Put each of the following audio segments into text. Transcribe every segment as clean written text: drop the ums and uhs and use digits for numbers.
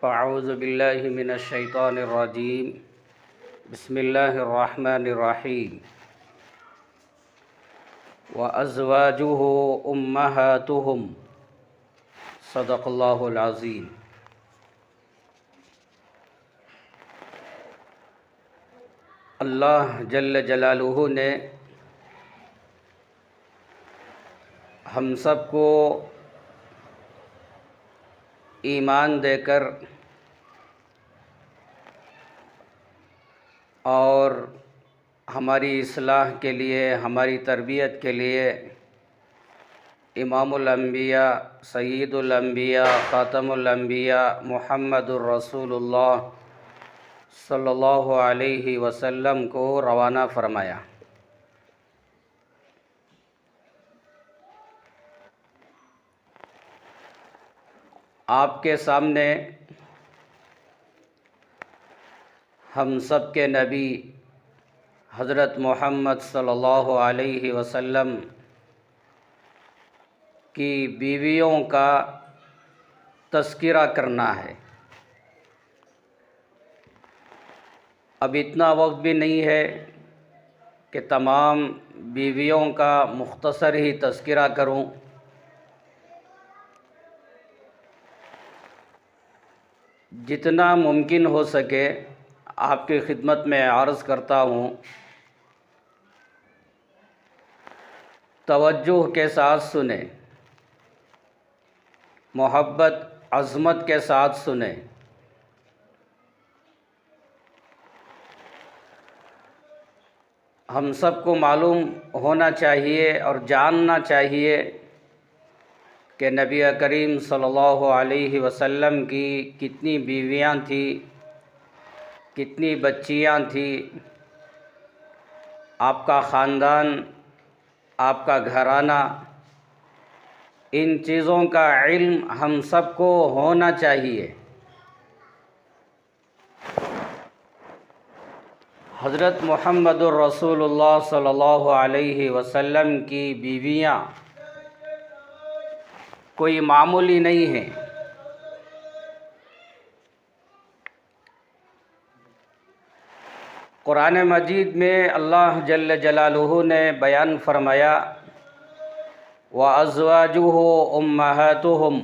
اعوذ باللہ من الشیطان الرجیم بسم اللہ الرحمن الرحیم وازواجہ امہاتہم صدق اللہ العظیم۔ اللہ جل جلالہ نے ہم سب کو ایمان دے کر اور ہماری اصلاح کے لیے، ہماری تربیت کے لیے امام الانبیاء، سید الانبیاء، خاتم الانبیاء محمد الرسول اللہ صلی اللہ علیہ وسلم کو روانہ فرمایا۔ آپ کے سامنے ہم سب کے نبی حضرت محمد صلی اللہ علیہ وسلم کی بیویوں کا تذکرہ کرنا ہے۔ اب اتنا وقت بھی نہیں ہے کہ تمام بیویوں کا مختصر ہی تذکرہ کروں۔ جتنا ممکن ہو سکے آپ کی خدمت میں عرض کرتا ہوں، توجہ کے ساتھ سنیں، محبت عظمت کے ساتھ سنیں۔ ہم سب کو معلوم ہونا چاہیے اور جاننا چاہیے کہ نبی کریم صلی اللہ علیہ وسلم کی کتنی بیویاں تھیں، کتنی بچیاں تھیں، آپ کا خاندان، آپ کا گھرانہ، ان چیزوں کا علم ہم سب کو ہونا چاہیے۔ حضرت محمد الرسول اللہ صلی اللہ علیہ وسلم کی بیویاں کوئی معمولی نہیں ہیں۔ قرآن مجید میں اللہ جل جلالہ نے بیان فرمایا وَأَزْوَاجُهُ أُمَّهَاتُهُمْ۔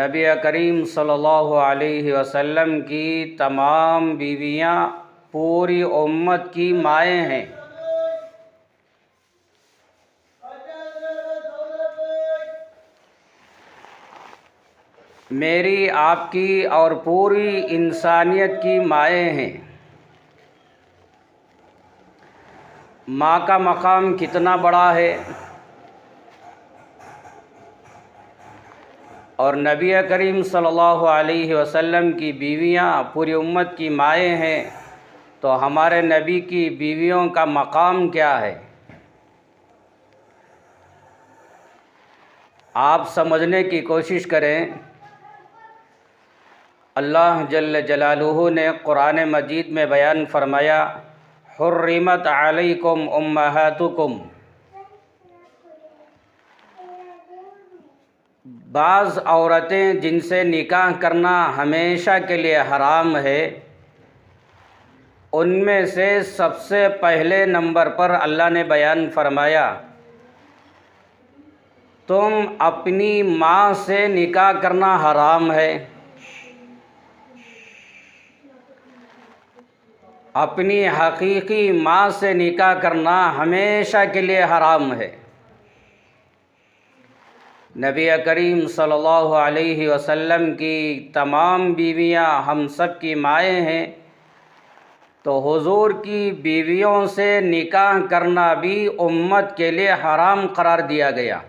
نبی کریم صلی اللہ علیہ وسلم کی تمام بیویاں پوری امت کی مائیں ہیں۔ میری، آپ کی اور پوری انسانیت کی مائیں ہیں۔ ماں کا مقام کتنا بڑا ہے، اور نبی کریم صلی اللہ علیہ وسلم کی بیویاں پوری امت کی مائیں ہیں، تو ہمارے نبی کی بیویوں کا مقام کیا ہے؟ آپ سمجھنے کی کوشش کریں۔ اللہ جل جلالہ نے قرآن مجید میں بیان فرمایا حرمت علیکم امہاتکم۔ بعض عورتیں جن سے نکاح کرنا ہمیشہ کے لیے حرام ہے، ان میں سے سب سے پہلے نمبر پر اللہ نے بیان فرمایا تم اپنی ماں سے نکاح کرنا حرام ہے۔ اپنی حقیقی ماں سے نکاح کرنا ہمیشہ کے لیے حرام ہے۔ نبی کریم صلی اللہ علیہ وسلم کی تمام بیویاں ہم سب کی مائیں ہیں، تو حضور کی بیویوں سے نکاح کرنا بھی امت کے لیے حرام قرار دیا گیا۔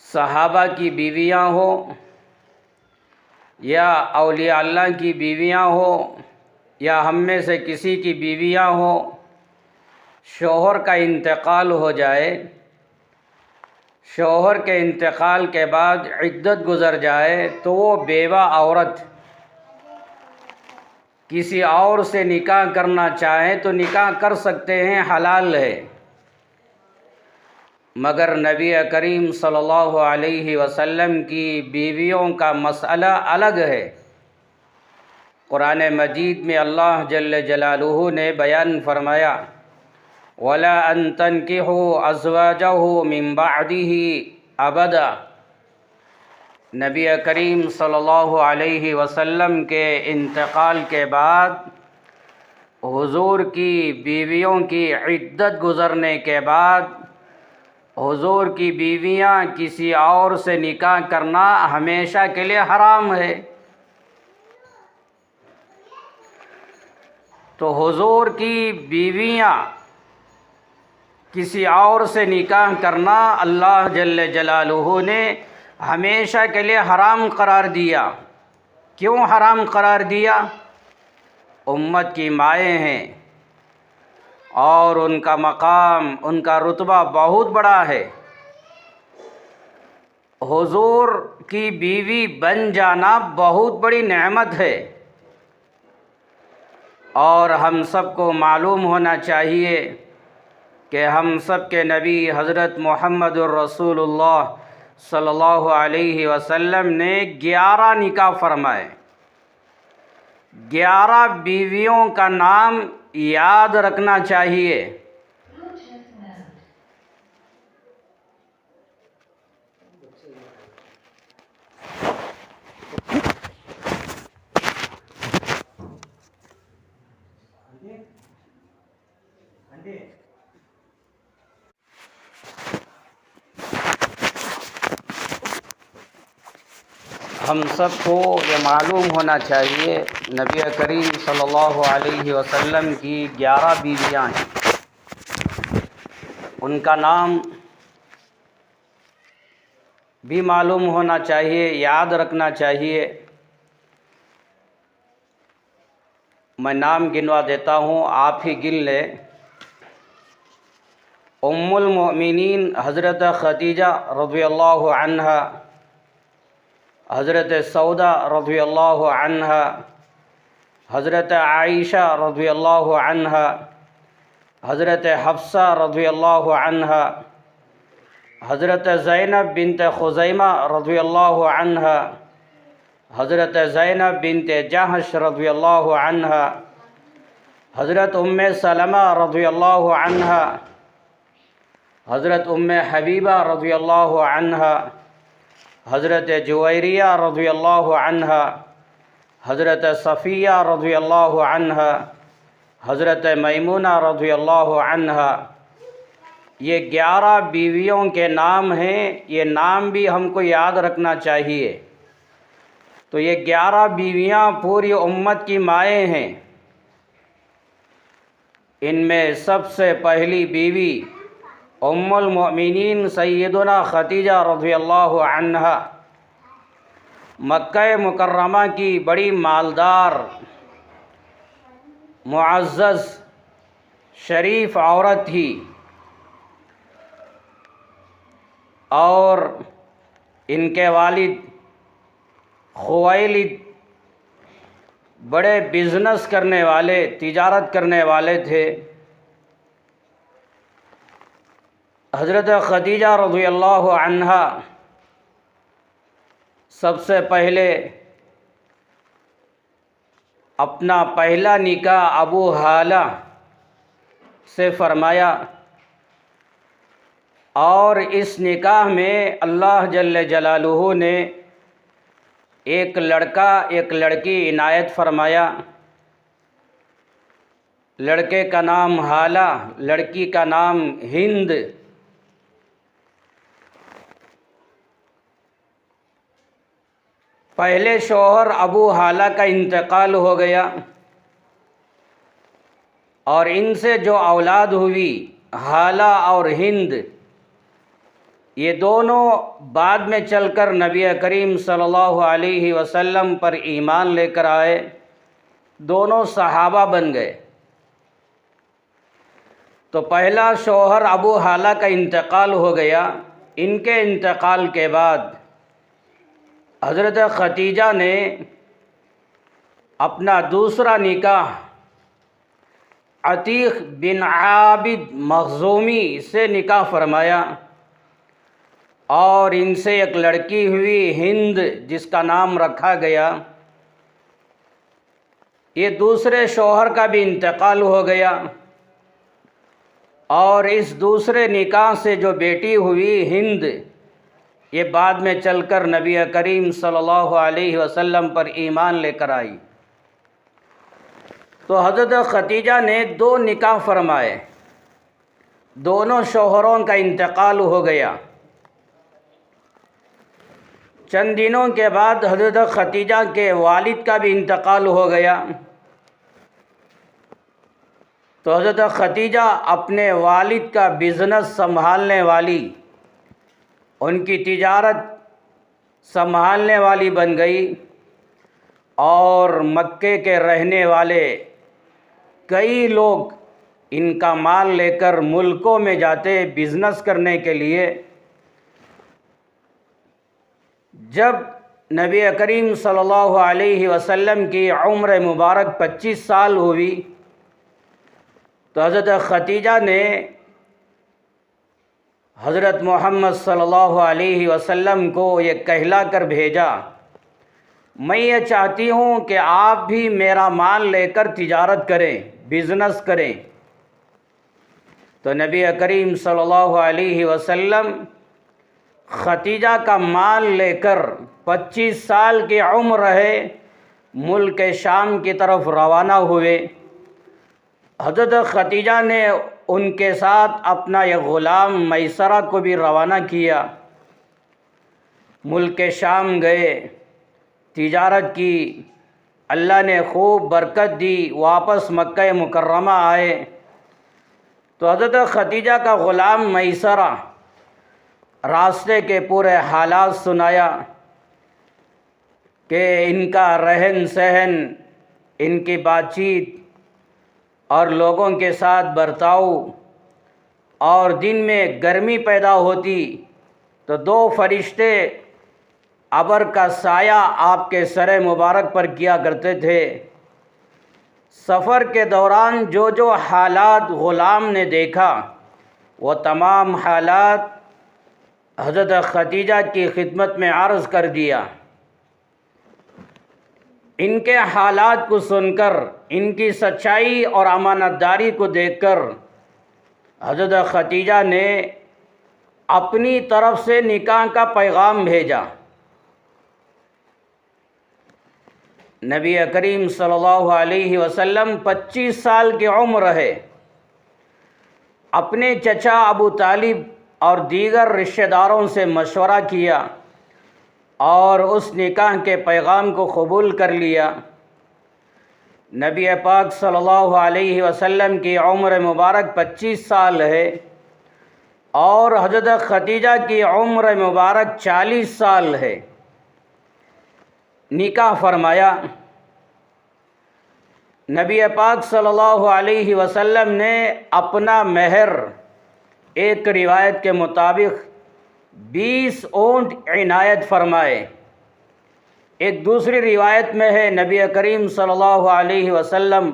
صحابہ کی بیویاں ہوں یا اولیاء اللہ کی بیویاں ہوں یا ہم میں سے کسی کی بیویاں ہوں، شوہر کا انتقال ہو جائے، شوہر کے انتقال کے بعد عدت گزر جائے، تو وہ بیوہ عورت کسی اور سے نکاح کرنا چاہیں تو نکاح کر سکتے ہیں، حلال ہے۔ مگر نبی کریم صلی اللہ علیہ وسلم کی بیویوں کا مسئلہ الگ ہے۔ قرآن مجید میں اللہ جل جلالہ نے بیان فرمایا وَلَا أَن تَنكِحُوا أَزْوَاجَهُ مِن بَعْدِهِ أَبَدًا، نبی کریم صلی اللہ علیہ وسلم کے انتقال کے بعد حضور کی بیویوں کی عدت گزرنے کے بعد حضور کی بیویاں کسی اور سے نکاح کرنا ہمیشہ کے لیے حرام ہے۔ تو حضور کی بیویاں کسی اور سے نکاح کرنا اللہ جل جلالہ نے ہمیشہ کے لیے حرام قرار دیا۔ کیوں حرام قرار دیا؟ امت کی مائیں ہیں اور ان کا مقام، ان کا رتبہ بہت بڑا ہے۔ حضور کی بیوی بن جانا بہت بڑی نعمت ہے، اور ہم سب کو معلوم ہونا چاہیے کہ ہم سب کے نبی حضرت محمد الرسول اللہ صلی اللہ علیہ وسلم نے 11 نکاح فرمائے۔ 11 بیویوں کا نام یاد رکھنا چاہیے۔ ہم سب کو یہ معلوم ہونا چاہیے نبی کریم صلی اللہ علیہ وسلم کی 11 بیویاں ہیں، ان کا نام بھی معلوم ہونا چاہیے، یاد رکھنا چاہیے۔ میں نام گنوا دیتا ہوں، آپ ہی گن لیں۔ ام المؤمنین حضرت خدیجہ رضی اللہ عنہا، حضرت سودا رضی اللہ عنہا، حضرت عائشہ رضی اللہ عنہا، حضرت حفصہ رضی اللہ عنہا، حضرت زینب بنت خزیمہ رضی اللہ عنہا، حضرت زینب بنت جحش رضی اللہ عنہا، حضرت ام سلمہ رضی اللہ عنہا، حضرت ام حبیبہ رضی اللہ عنہا، حضرت جویریہ رضی اللہ عنہا، حضرت صفیہ رضی اللہ عنہا، حضرت میمونہ رضی اللہ عنہا۔ یہ 11 بیویوں کے نام ہیں، یہ نام بھی ہم کو یاد رکھنا چاہیے۔ تو یہ 11 بیویاں پوری امت کی مائیں ہیں۔ ان میں سب سے پہلی بیوی ام المؤمنین سیدنا خدیجہ رضی اللہ عنہا مکہ مکرمہ کی بڑی مالدار، معزز، شریف عورت تھی، اور ان کے والد خویلد بڑے بزنس کرنے والے، تجارت کرنے والے تھے۔ حضرت خدیجہ رضی اللہ عنہا سب سے پہلے اپنا پہلا نکاح ابو ہالہ سے فرمایا، اور اس نکاح میں اللہ جل جلالہ نے ایک لڑکا ایک لڑکی عنایت فرمایا۔ لڑکے کا نام ہالہ، لڑکی کا نام ہند۔ پہلے شوہر ابو ہالہ کا انتقال ہو گیا، اور ان سے جو اولاد ہوئی ہالہ اور ہند، یہ دونوں بعد میں چل کر نبی کریم صلی اللہ علیہ وسلم پر ایمان لے کر آئے، دونوں صحابہ بن گئے۔ تو پہلا شوہر ابو ہالہ کا انتقال ہو گیا۔ ان کے انتقال کے بعد حضرت خدیجہ نے اپنا دوسرا نکاح عتیق بن عابد مخزومی سے نکاح فرمایا، اور ان سے ایک لڑکی ہوئی ہند جس کا نام رکھا گیا۔ یہ دوسرے شوہر کا بھی انتقال ہو گیا، اور اس دوسرے نکاح سے جو بیٹی ہوئی ہند، یہ بعد میں چل کر نبی کریم صلی اللہ علیہ وسلم پر ایمان لے کر آئی۔ تو حضرت ختیجہ نے 2 نکاح فرمائے، دونوں شوہروں کا انتقال ہو گیا۔ چند دنوں کے بعد حضرت ختیجہ کے والد کا بھی انتقال ہو گیا۔ تو حضرت ختیجہ اپنے والد کا بزنس سنبھالنے والی، ان کی تجارت سنبھالنے والی بن گئی، اور مکے کے رہنے والے کئی لوگ ان کا مال لے کر ملکوں میں جاتے بزنس کرنے کے لیے۔ جب نبی کریم صلی اللہ علیہ وسلم کی عمر مبارک 25 سال ہوئی، تو حضرت ختیجہ نے حضرت محمد صلی اللہ علیہ وسلم کو یہ کہلا کر بھیجا، میں یہ چاہتی ہوں کہ آپ بھی میرا مال لے کر تجارت کریں، بزنس کریں۔ تو نبی کریم صلی اللہ علیہ وسلم ختیجہ کا مال لے کر 25 سال کی عمر ہے ملک شام کی طرف روانہ ہوئے۔ حضرت ختیجہ نے ان کے ساتھ اپنا یہ غلام میسرہ کو بھی روانہ کیا، ملک شام گئے، تجارت کی، اللہ نے خوب برکت دی، واپس مکہ مکرمہ آئے۔ تو حضرت ختیجہ کا غلام میسرہ راستے کے پورے حالات سنایا کہ ان کا رہن سہن، ان کی بات چیت اور لوگوں کے ساتھ برتاؤ، اور دن میں گرمی پیدا ہوتی تو 2 فرشتے ابر کا سایہ آپ کے سر مبارک پر کیا کرتے تھے۔ سفر کے دوران جو جو حالات غلام نے دیکھا، وہ تمام حالات حضرت ختیجہ کی خدمت میں عرض کر دیا۔ ان کے حالات کو سن کر، ان کی سچائی اور امانت داری کو دیکھ کر حضرت ختیجہ نے اپنی طرف سے نکاح کا پیغام بھیجا۔ نبی کریم صلی اللہ علیہ وسلم 25 سال کی عمر ہے، اپنے چچا ابو طالب اور دیگر رشتہ داروں سے مشورہ کیا اور اس نکاح کے پیغام کو قبول کر لیا۔ نبی پاک صلی اللہ علیہ وسلم کی عمر مبارک 25 سال ہے، اور حضرت ختیجہ کی عمر مبارک 40 سال ہے۔ نکاح فرمایا۔ نبی پاک صلی اللہ علیہ وسلم نے اپنا مہر ایک روایت کے مطابق 20 اونٹ عنایت فرمائے۔ ایک دوسری روایت میں ہے نبی کریم صلی اللہ علیہ وسلم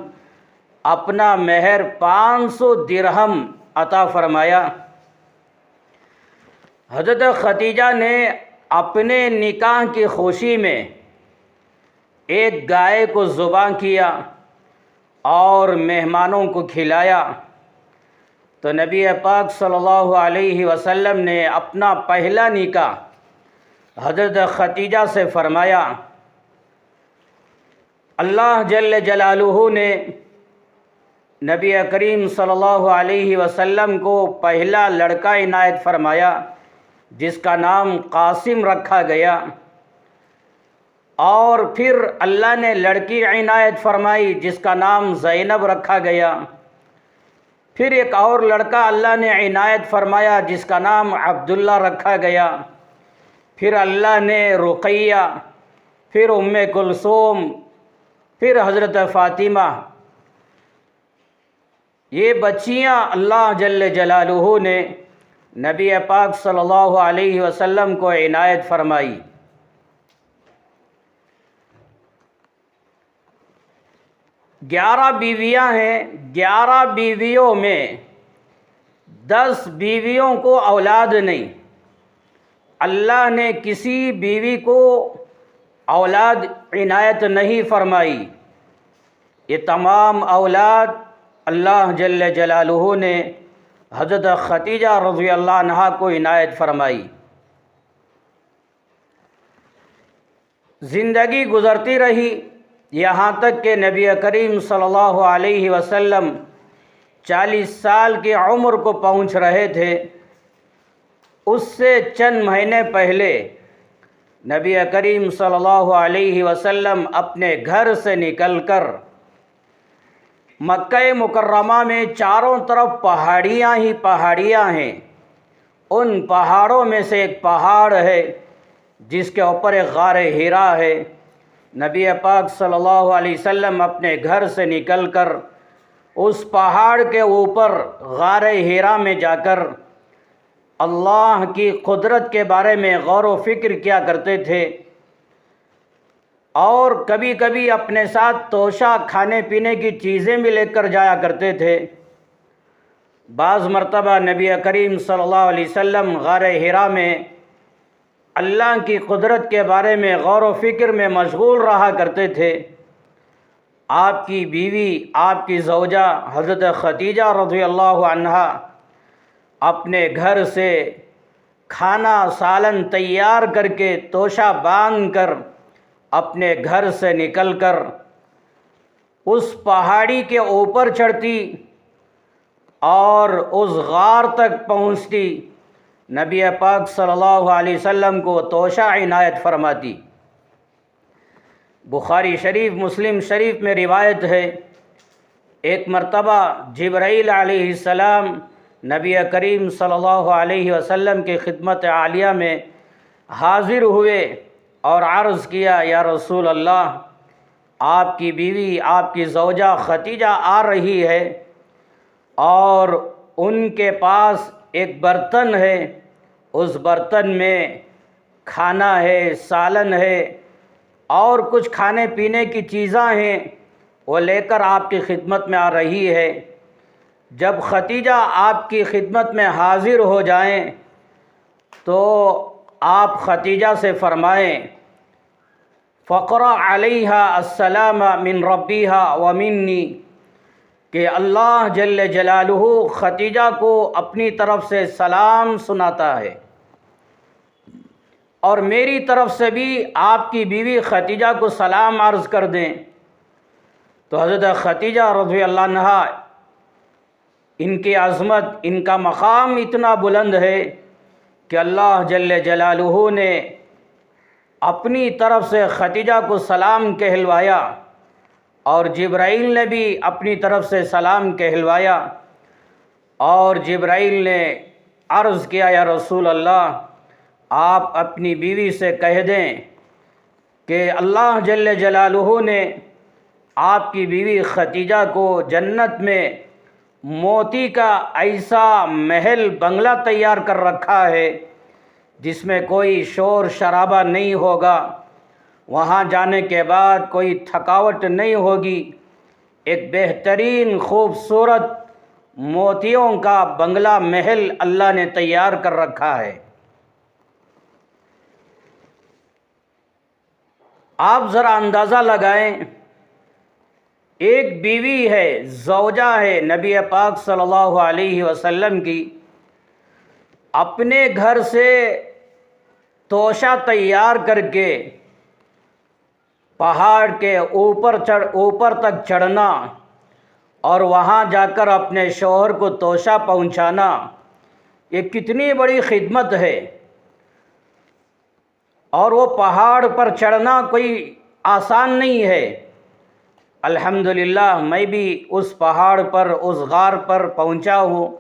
اپنا مہر 500 درہم عطا فرمایا۔ حضرت ختیجہ نے اپنے نکاح کی خوشی میں ایک گائے کو ذبح کیا اور مہمانوں کو کھلایا۔ تو نبی پاک صلی اللہ علیہ وسلم نے اپنا پہلا نکاح حضرت ختیجہ سے فرمایا۔ اللہ جل جلالہ نے نبی کریم صلی اللہ علیہ وسلم کو پہلا لڑکا عنایت فرمایا جس کا نام قاسم رکھا گیا، اور پھر اللہ نے لڑکی عنایت فرمائی جس کا نام زینب رکھا گیا۔ پھر ایک اور لڑکا اللہ نے عنایت فرمایا جس کا نام عبداللہ رکھا گیا۔ پھر اللہ نے رقیہ، پھر ام کلثوم، پھر حضرت فاطمہ، یہ بچیاں اللہ جل جلالہ نے نبی پاک صلی اللہ علیہ وسلم کو عنایت فرمائی۔ 11 بیویاں ہیں، 11 بیویوں میں 10 بیویوں کو اولاد نہیں، اللہ نے کسی بیوی کو اولاد عنایت نہیں فرمائی، یہ تمام اولاد اللہ جل جلالہ نے حضرت خدیجہ رضی اللہ عنہا کو عنایت فرمائی۔ زندگی گزرتی رہی، یہاں تک کہ نبی کریم صلی اللہ علیہ وسلم 40 سال کی عمر کو پہنچ رہے تھے۔ اس سے چند مہینے پہلے نبی کریم صلی اللہ علیہ وسلم اپنے گھر سے نکل کر مکہ مکرمہ میں چاروں طرف پہاڑیاں ہی پہاڑیاں ہیں، ان پہاڑوں میں سے ایک پہاڑ ہے جس کے اوپر ایک غار حرا ہے۔ نبی پاک صلی اللہ علیہ وسلم اپنے گھر سے نکل کر اس پہاڑ کے اوپر غار حرا میں جا کر اللہ کی قدرت کے بارے میں غور و فکر کیا کرتے تھے، اور کبھی کبھی اپنے ساتھ توشہ کھانے پینے کی چیزیں بھی لے کر جایا کرتے تھے۔ بعض مرتبہ نبی کریم صلی اللہ علیہ وسلم غار حرا میں اللہ کی قدرت کے بارے میں غور و فکر میں مشغول رہا کرتے تھے۔ آپ کی بیوی، آپ کی زوجہ حضرت خدیجہ رضی اللہ عنہا اپنے گھر سے کھانا سالن تیار کر کے توشہ باندھ کر اپنے گھر سے نکل کر اس پہاڑی کے اوپر چڑھتی اور اس غار تک پہنچتی، نبی پاک صلی اللہ علیہ وسلم کو توشہ عنایت فرماتی۔ بخاری شریف، مسلم شریف میں روایت ہے، ایک مرتبہ جبرائیل علیہ السلام نبی کریم صلی اللہ علیہ وسلم کی خدمت عالیہ میں حاضر ہوئے اور عرض کیا، یا رسول اللہ، آپ کی بیوی، آپ کی زوجہ خدیجہ آ رہی ہے اور ان کے پاس ایک برتن ہے، اس برتن میں کھانا ہے، سالن ہے اور کچھ کھانے پینے کی چیزاں ہیں، وہ لے کر آپ کی خدمت میں آ رہی ہے۔ جب خدیجہ آپ کی خدمت میں حاضر ہو جائیں تو آپ خدیجہ سے فرمائیں، فقرأ علیہا السلام من ربیہا ومنی، کہ اللہ جل جلالہ خدیجہ کو اپنی طرف سے سلام سناتا ہے اور میری طرف سے بھی آپ کی بیوی خدیجہ کو سلام عرض کر دیں۔ تو حضرت خدیجہ رضی اللہ عنہا، ان کی عظمت، ان کا مقام اتنا بلند ہے کہ اللہ جل جلالہ نے اپنی طرف سے خدیجہ کو سلام کہلوایا اور جبرائیل نے بھی اپنی طرف سے سلام کہلوایا، اور جبرائیل نے عرض کیا، یا رسول اللہ، آپ اپنی بیوی سے کہہ دیں کہ اللہ جل جلالہ نے آپ کی بیوی خدیجہ کو جنت میں موتی کا ایسا محل بنگلہ تیار کر رکھا ہے جس میں کوئی شور شرابہ نہیں ہوگا، وہاں جانے کے بعد کوئی تھکاوٹ نہیں ہوگی، ایک بہترین خوبصورت موتیوں کا بنگلہ محل اللہ نے تیار کر رکھا ہے۔ آپ ذرا اندازہ لگائیں، ایک بیوی ہے، زوجہ ہے نبی پاک صلی اللہ علیہ وسلم کی، اپنے گھر سے توشہ تیار کر کے پہاڑ کے اوپر تک چڑھنا اور وہاں جا کر اپنے شوہر کو توشہ پہنچانا، یہ کتنی بڑی خدمت ہے۔ اور وہ پہاڑ پر چڑھنا کوئی آسان نہیں ہے۔ الحمدللہ میں بھی اس پہاڑ پر، اس غار پر پہنچا ہوں۔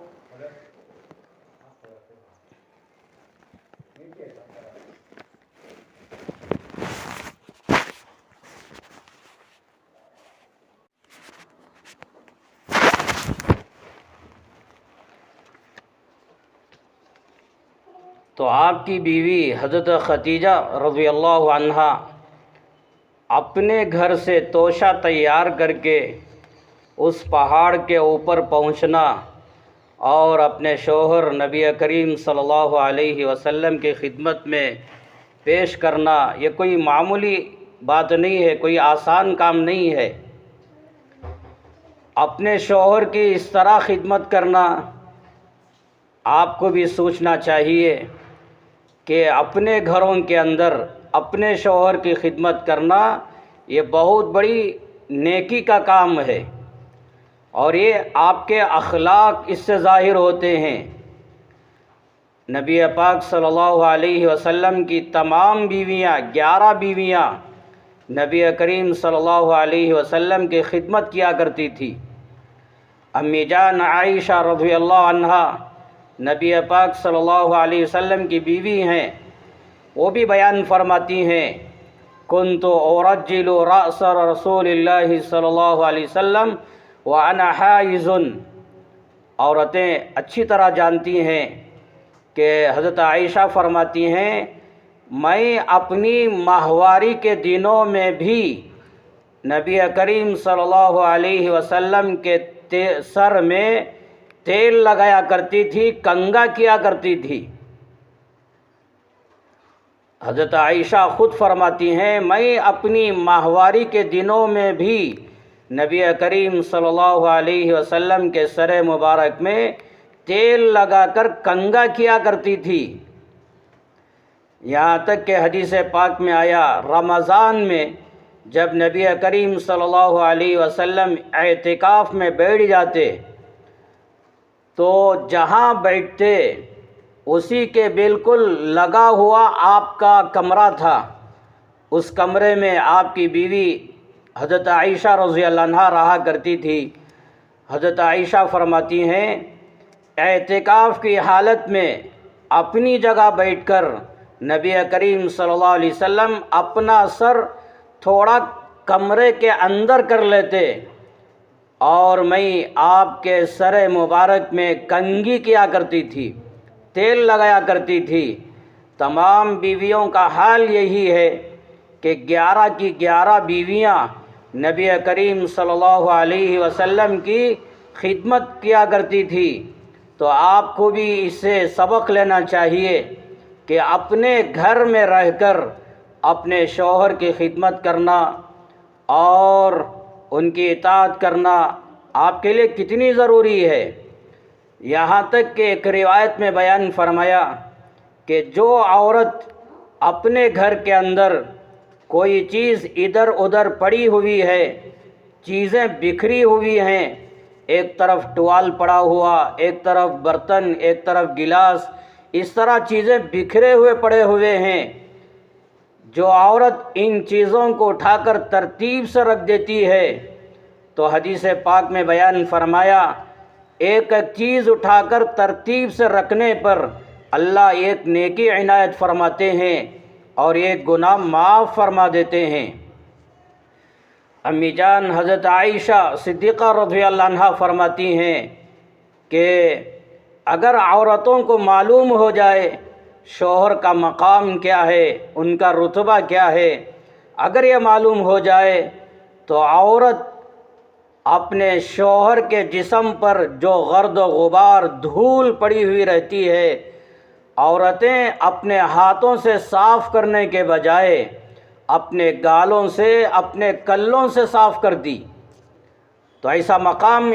تو آپ کی بیوی حضرت خدیجہ رضی اللہ عنہا اپنے گھر سے توشہ تیار کر کے اس پہاڑ کے اوپر پہنچنا اور اپنے شوہر نبی کریم صلی اللہ علیہ وسلم کی خدمت میں پیش کرنا یہ کوئی معمولی بات نہیں ہے، کوئی آسان کام نہیں ہے۔ اپنے شوہر کی اس طرح خدمت کرنا آپ کو بھی سوچنا چاہیے کہ اپنے گھروں کے اندر اپنے شوہر کی خدمت کرنا یہ بہت بڑی نیکی کا کام ہے، اور یہ آپ کے اخلاق اس سے ظاہر ہوتے ہیں۔ نبی پاک صلی اللہ علیہ وسلم کی تمام بیویاں 11 بیویاں نبی کریم صلی اللہ علیہ وسلم کی خدمت کیا کرتی تھی۔ امی جان عائشہ رضی اللہ عنہا نبی پاک صلی اللہ علیہ وسلم کی بیوی ہیں، وہ بھی بیان فرماتی ہیں، کنت ارجل رأس رسول اللہ صلی اللہ علیہ وسلم وانا حائض۔ عورتیں اچھی طرح جانتی ہیں کہ حضرت عائشہ فرماتی ہیں، میں اپنی ماہواری کے دنوں میں بھی نبی کریم صلی اللہ علیہ وسلم کے سر میں تیل لگایا کرتی تھی، کنگھا کیا کرتی تھی۔ حضرت عائشہ خود فرماتی ہیں، میں اپنی ماہواری کے دنوں میں بھی نبی کریم صلی اللہ علیہ وسلم کے سر مبارک میں تیل لگا کر کنگھا کیا کرتی تھی۔ یہاں تک کہ حدیث پاک میں آیا، رمضان میں جب نبی کریم صلی اللہ علیہ وسلم اعتکاف میں بیٹھ جاتے تو جہاں بیٹھتے اسی کے بالکل لگا ہوا آپ کا کمرہ تھا، اس کمرے میں آپ کی بیوی حضرت عائشہ رضی اللہ عنہا رہا کرتی تھی۔ حضرت عائشہ فرماتی ہیں، اعتکاف کی حالت میں اپنی جگہ بیٹھ کر نبی کریم صلی اللہ علیہ وسلم اپنا سر تھوڑا کمرے کے اندر کر لیتے اور میں آپ کے سر مبارک میں کنگھی کیا کرتی تھی، تیل لگایا کرتی تھی۔ تمام بیویوں کا حال یہی ہے کہ 11 کی 11 بیویاں نبی کریم صلی اللہ علیہ وسلم کی خدمت کیا کرتی تھی۔ تو آپ کو بھی اس سے سبق لینا چاہیے کہ اپنے گھر میں رہ کر اپنے شوہر کی خدمت کرنا اور ان کی اطاعت کرنا آپ کے لیے کتنی ضروری ہے۔ یہاں تک کہ ایک روایت میں بیان فرمایا کہ جو عورت اپنے گھر کے اندر کوئی چیز ادھر ادھر پڑی ہوئی ہے، چیزیں بکھری ہوئی ہیں، ایک طرف ٹوال پڑا ہوا، ایک طرف برتن، ایک طرف گلاس، اس طرح چیزیں بکھرے ہوئے پڑے ہوئے ہیں، جو عورت ان چیزوں کو اٹھا کر ترتیب سے رکھ دیتی ہے تو حدیث پاک میں بیان فرمایا، ایک ایک چیز اٹھا کر ترتیب سے رکھنے پر اللہ ایک نیکی عنایت فرماتے ہیں اور ایک گناہ معاف فرما دیتے ہیں۔ امی جان حضرت عائشہ صدیقہ رضی اللہ عنہا فرماتی ہیں کہ اگر عورتوں کو معلوم ہو جائے شوہر کا مقام کیا ہے، ان کا رتبہ کیا ہے، اگر یہ معلوم ہو جائے تو عورت اپنے شوہر کے جسم پر جو گرد و غبار دھول پڑی ہوئی رہتی ہے، عورتیں اپنے ہاتھوں سے صاف کرنے کے بجائے اپنے گالوں سے، اپنے کلوں سے صاف کر دی۔ تو ایسا مقام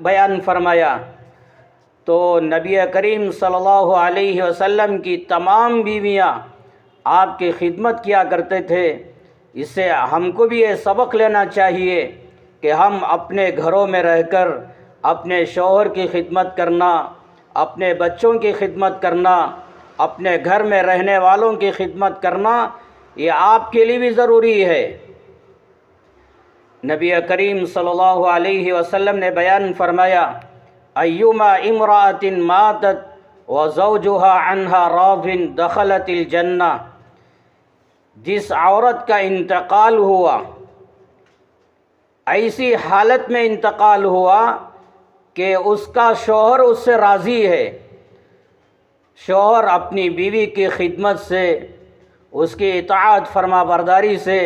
بیان فرمایا۔ تو نبی کریم صلی اللہ علیہ وسلم کی تمام بیویاں آپ کی خدمت کیا کرتے تھے۔ اس سے ہم کو بھی یہ سبق لینا چاہیے کہ ہم اپنے گھروں میں رہ کر اپنے شوہر کی خدمت کرنا، اپنے بچوں کی خدمت کرنا، اپنے گھر میں رہنے والوں کی خدمت کرنا، یہ آپ کے لیے بھی ضروری ہے۔ نبی کریم صلی اللہ علیہ وسلم نے بیان فرمایا، ایما امرأۃ ماتت وزوجها عنها راض دخلت الجنہ، جس عورت کا انتقال ہوا، ایسی حالت میں انتقال ہوا کہ اس کا شوہر اس سے راضی ہے، شوہر اپنی بیوی کی خدمت سے، اس کی اطاعت فرما برداری سے،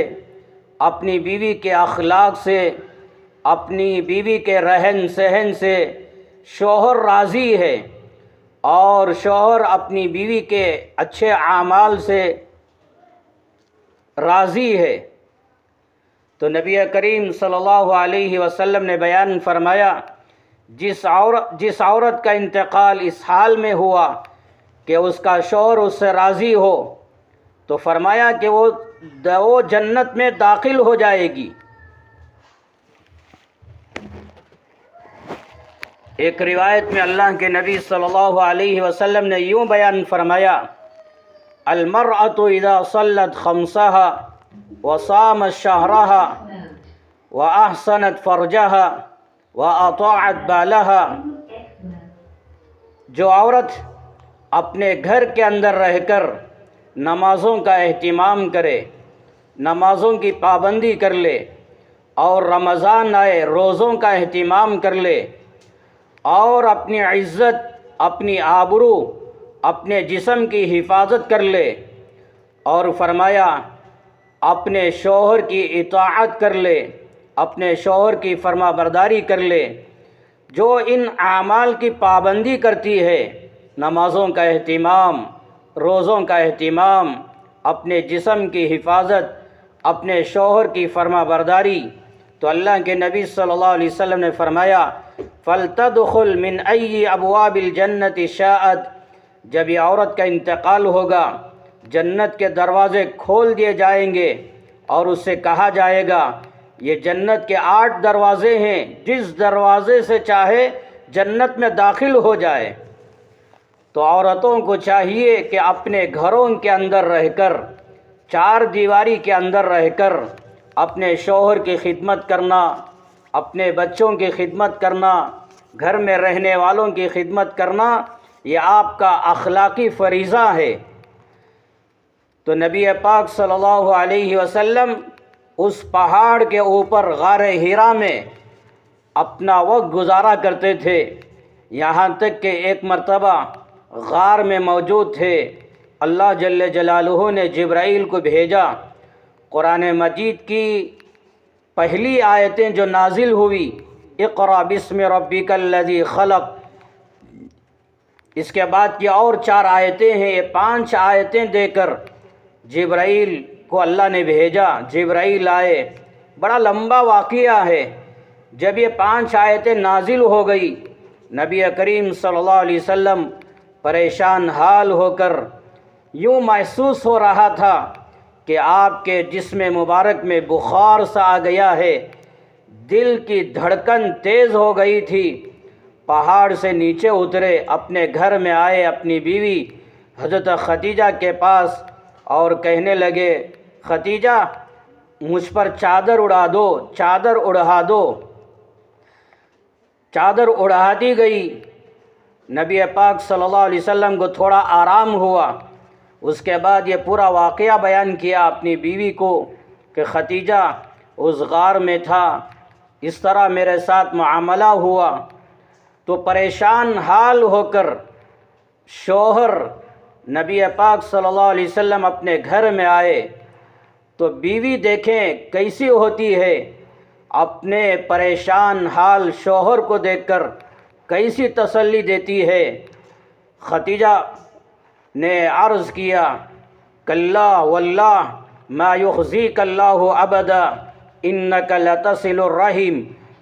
اپنی بیوی کے اخلاق سے، اپنی بیوی کے رہن سہن سے شوہر راضی ہے اور شوہر اپنی بیوی کے اچھے اعمال سے راضی ہے، تو نبی کریم صلی اللہ علیہ وسلم نے بیان فرمایا جس عورت کا انتقال اس حال میں ہوا کہ اس کا شوہر اس سے راضی ہو، تو فرمایا کہ وہ جنت میں داخل ہو جائے گی۔ ایک روایت میں اللہ کے نبی صلی اللہ علیہ وسلم نے یوں بیان فرمایا، المرأة اذا صلت خمسها وصامت شهرها واحسنت فرجها واطاعت بالها، جو عورت اپنے گھر کے اندر رہ کر نمازوں کا اہتمام کرے، نمازوں کی پابندی کر لے، اور رمضان آئے روزوں کا اہتمام کر لے، اور اپنی عزت، اپنی آبرو، اپنے جسم کی حفاظت کر لے، اور فرمایا اپنے شوہر کی اطاعت کر لے، اپنے شوہر کی فرما برداری کر لے، جو ان اعمال کی پابندی کرتی ہے، نمازوں کا اہتمام، روزوں کا اہتمام، اپنے جسم کی حفاظت، اپنے شوہر کی فرما برداری، تو اللہ کے نبی صلی اللہ علیہ وسلم نے فرمایا فَلْتَدْخُلْ مِنْ أَيِّ أَبْوَابِ الْجَنَّةِ شَاءَتْ، جب یہ عورت کا انتقال ہوگا جنت کے دروازے کھول دیے جائیں گے اور اس سے کہا جائے گا یہ جنت کے 8 دروازے ہیں، جس دروازے سے چاہے جنت میں داخل ہو جائے۔ تو عورتوں کو چاہیے کہ اپنے گھروں کے اندر رہ کر، 4 دیواری کے اندر رہ کر اپنے شوہر کی خدمت کرنا، اپنے بچوں کی خدمت کرنا، گھر میں رہنے والوں کی خدمت کرنا، یہ آپ کا اخلاقی فریضہ ہے۔ تو نبی پاک صلی اللہ علیہ وسلم اس پہاڑ کے اوپر غار حرا میں اپنا وقت گزارا کرتے تھے، یہاں تک کہ ایک مرتبہ غار میں موجود تھے، اللہ جل جلالہ نے جبرائیل کو بھیجا، قرآن مجید کی پہلی آیتیں جو نازل ہوئی اقرأ بسم ربک الذی خلق، اس کے بعد کی اور 4 آیتیں ہیں، یہ 5 آیتیں دے کر جبرائیل کو اللہ نے بھیجا، جبرائیل آئے، بڑا لمبا واقعہ ہے۔ جب یہ 5 آیتیں نازل ہو گئی، نبی کریم صلی اللہ علیہ وسلم پریشان حال ہو کر یوں محسوس ہو رہا تھا کہ آپ کے جسم مبارک میں بخار سا آ گیا ہے، دل کی دھڑکن تیز ہو گئی تھی، پہاڑ سے نیچے اترے، اپنے گھر میں آئے اپنی بیوی حضرت خدیجہ کے پاس اور کہنے لگے خدیجہ مجھ پر چادر اڑا دو، چادر اڑا دو۔ چادر اڑا دی گئی، نبی پاک صلی اللہ علیہ وسلم کو تھوڑا آرام ہوا، اس کے بعد یہ پورا واقعہ بیان کیا اپنی بیوی کو کہ خدیجہ اس غار میں تھا، اس طرح میرے ساتھ معاملہ ہوا۔ تو پریشان حال ہو کر شوہر نبی پاک صلی اللہ علیہ وسلم اپنے گھر میں آئے تو بیوی دیکھیں کیسی ہوتی ہے، اپنے پریشان حال شوہر کو دیکھ کر کیسی تسلی دیتی ہے۔ خدیجہ نے عرض کیا کلا واللہ ما یخزیک اللہ ابدا انک لتصل الرحم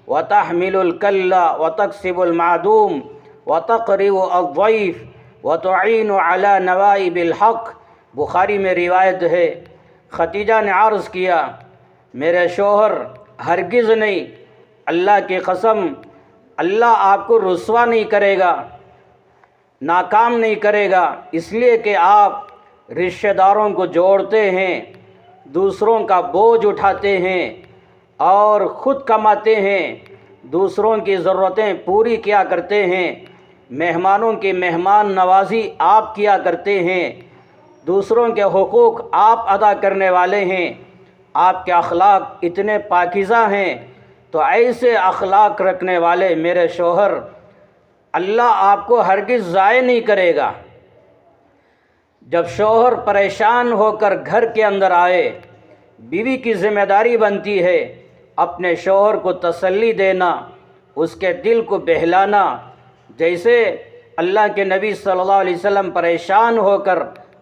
وتحمل الکل وتکسب المعدوم وتقرئ الضیف وتعین علی نوائب الحق، بخاری میں روایت ہے۔ خدیجہ نے عرض کیا میرے شوہر ہرگز نہیں، اللہ کی قسم اللہ آپ کو رسوا نہیں کرے گا، ناکام نہیں کرے گا، اس لیے کہ آپ رشتہ داروں کو جوڑتے ہیں، دوسروں کا بوجھ اٹھاتے ہیں اور خود کماتے ہیں، دوسروں کی ضرورتیں پوری کیا کرتے ہیں، مہمانوں کی مہمان نوازی آپ کیا کرتے ہیں، دوسروں کے حقوق آپ ادا کرنے والے ہیں، آپ کے اخلاق اتنے پاکیزہ ہیں، تو ایسے اخلاق رکھنے والے میرے شوہر اللہ آپ کو ہرگز ضائع نہیں کرے گا۔ جب شوہر پریشان ہو کر گھر کے اندر آئے، بیوی کی ذمہ داری بنتی ہے اپنے شوہر کو تسلی دینا، اس کے دل کو بہلانا، جیسے اللہ کے نبی صلی اللہ علیہ وسلم پریشان ہو کر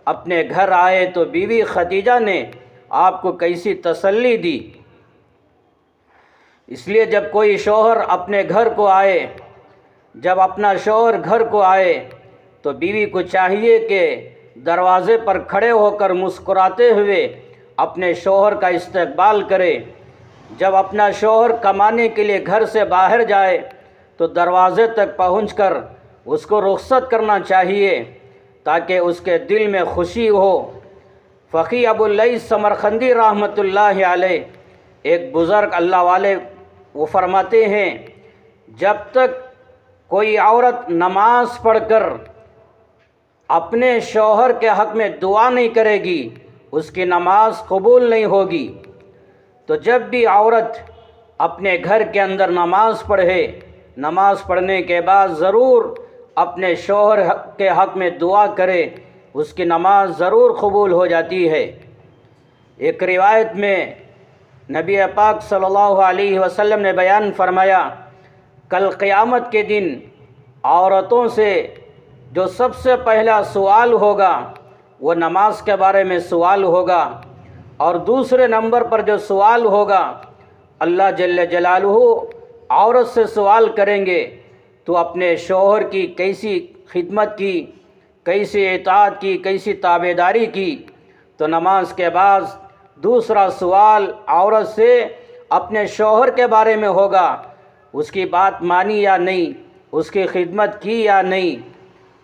اپنے گھر آئے تو بیوی خدیجہ نے آپ کو کیسی تسلی دی۔ اس لیے جب کوئی شوہر اپنے گھر کو آئے، جب اپنا شوہر گھر کو آئے تو بیوی کو چاہیے کہ دروازے پر کھڑے ہو کر مسکراتے ہوئے اپنے شوہر کا استقبال کرے۔ جب اپنا شوہر کمانے کے لیے گھر سے باہر جائے تو دروازے تک پہنچ کر اس کو رخصت کرنا چاہیے تاکہ اس کے دل میں خوشی ہو۔ فقی ابو اللیث سمرقندی رحمۃ اللہ علیہ ایک بزرگ اللہ والے، وہ فرماتے ہیں جب تک کوئی عورت نماز پڑھ کر اپنے شوہر کے حق میں دعا نہیں کرے گی اس کی نماز قبول نہیں ہوگی۔ تو جب بھی عورت اپنے گھر کے اندر نماز پڑھے، نماز پڑھنے کے بعد ضرور اپنے شوہر کے حق میں دعا کرے، اس کی نماز ضرور قبول ہو جاتی ہے۔ ایک روایت میں نبی پاک صلی اللہ علیہ وسلم نے بیان فرمایا، کل قیامت کے دن عورتوں سے جو سب سے پہلا سوال ہوگا وہ نماز کے بارے میں سوال ہوگا، اور دوسرے نمبر پر جو سوال ہوگا اللہ جل جلالہ عورت سے سوال کریں گے تو اپنے شوہر کی کیسی خدمت کی، کیسی اطاعت کی، کیسی تابعداری کی۔ تو نماز کے بعد دوسرا سوال عورت سے اپنے شوہر کے بارے میں ہوگا، اس کی بات مانی یا نہیں، اس کی خدمت کی یا نہیں۔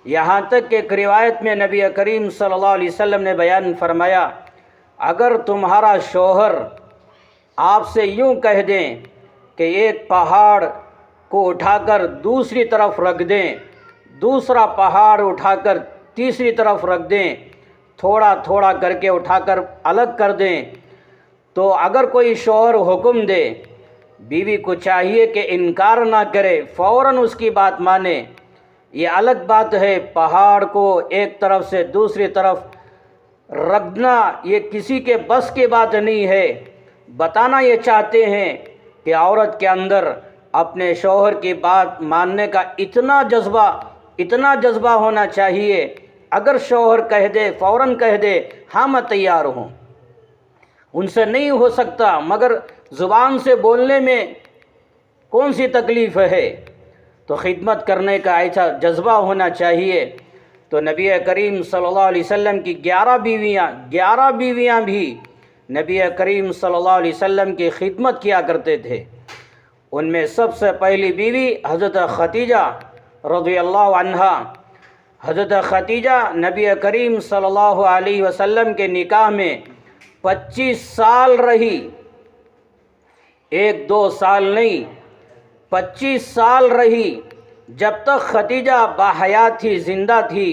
یہاں تک کہ ایک روایت میں نبی کریم صلی اللہ علیہ وسلم نے بیان فرمایا، اگر تمہارا شوہر آپ سے یوں کہہ دیں کہ ایک پہاڑ کو اٹھا کر دوسری طرف رکھ دیں، دوسرا پہاڑ اٹھا کر تیسری طرف رکھ دیں، تھوڑا تھوڑا کر کے اٹھا کر الگ کر دیں، تو اگر کوئی شوہر حکم دے، بیوی کو چاہیے کہ انکار نہ کرے، فوراً اس کی بات مانے۔ یہ الگ بات ہے پہاڑ کو ایک طرف سے دوسری طرف رکھنا، یہ کسی کے بس کی بات نہیں ہے۔ بتانا یہ چاہتے ہیں کہ عورت کے اندر اپنے شوہر کی بات ماننے کا اتنا جذبہ ہونا چاہیے، اگر شوہر کہہ دے فوراً کہہ دے ہاں میں تیار ہوں۔ ان سے نہیں ہو سکتا، مگر زبان سے بولنے میں کون سی تکلیف ہے؟ تو خدمت کرنے کا ایسا جذبہ ہونا چاہیے۔ تو نبی کریم صلی اللہ علیہ وسلم کی 11 بیویاں بھی نبی کریم صلی اللہ علیہ وسلم کی خدمت کیا کرتے تھے۔ ان میں سب سے پہلی بیوی حضرت خدیجہ رضی اللہ عنہا۔ حضرت خدیجہ نبی کریم صلی اللہ علیہ وسلم کے نکاح میں 25 سال رہی، 1-2 سال نہیں، 25 سال رہی۔ جب تک خدیجہ باحیات تھی، زندہ تھی،